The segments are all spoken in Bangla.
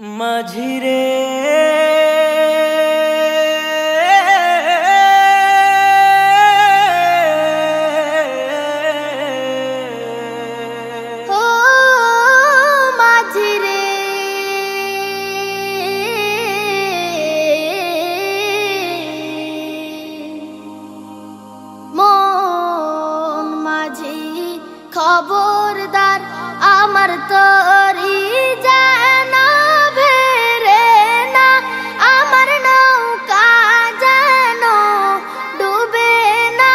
মাঝিরে ও মাঝিরে মন মাঝি খবরদার আমার তরি যেন ভেরে না, আমার নৌকা যেন ডুবে না।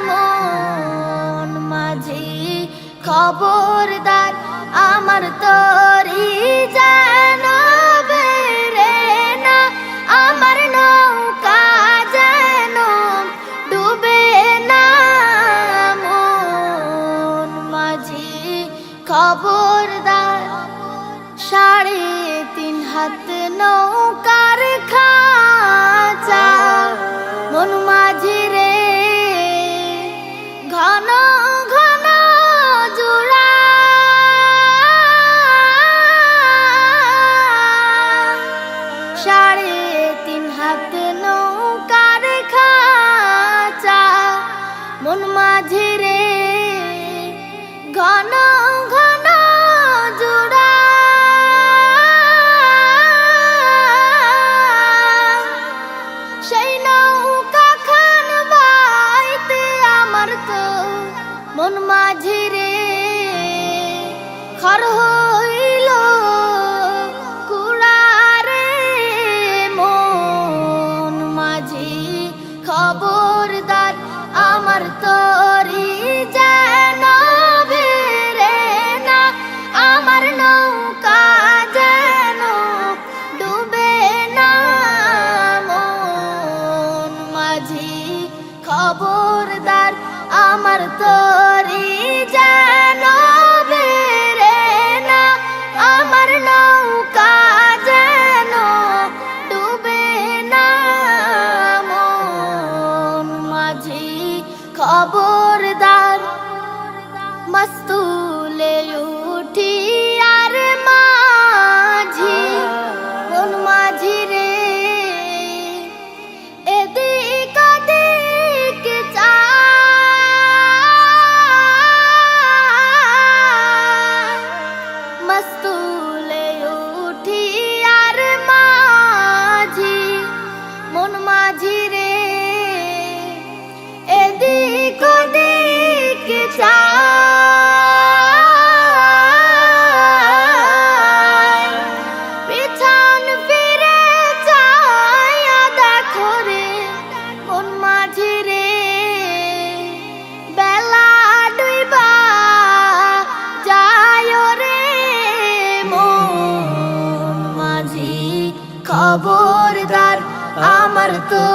মন মাঝি খবরদার আমার তরি যেন ভেরে না, আমার নৌকা যেন ডুবে না। মন মাঝি খবরদার 3.5 হাত নৌকার খাঁচা। মন মাঝি রে ঘন ঘন জোড়া, 3.5 হাত নৌকার খাঁচা। মন মাঝি রে ঘন ঘন জোড়া, সেই নৌকা খান বাইতে আমার তো মন মাঝি রে খর হইল কুড়ারে। মন মাঝি খবরদার আমার তরি যেন ভেরে না, আমার নৌকা যেন ডুবে না। মন মাঝি খবরদার আমার তরি যেন ভেরে না, আমার নৌকা যেন ডুবে না। মন মাঝি খবরদার মস্তুলে উঠি আর মাঝি। মন মাঝি রে এদিক ওদিক চায়, মস্তুলে উঠি আর মাঝি। মন মাঝি রে এদিক ওদিক চায়, পিছন ফিরে চায়া দেখো রে। মন মাঝি রে বেলা ডুইবা যায় রে। মন মাঝি খবরদার আমার তো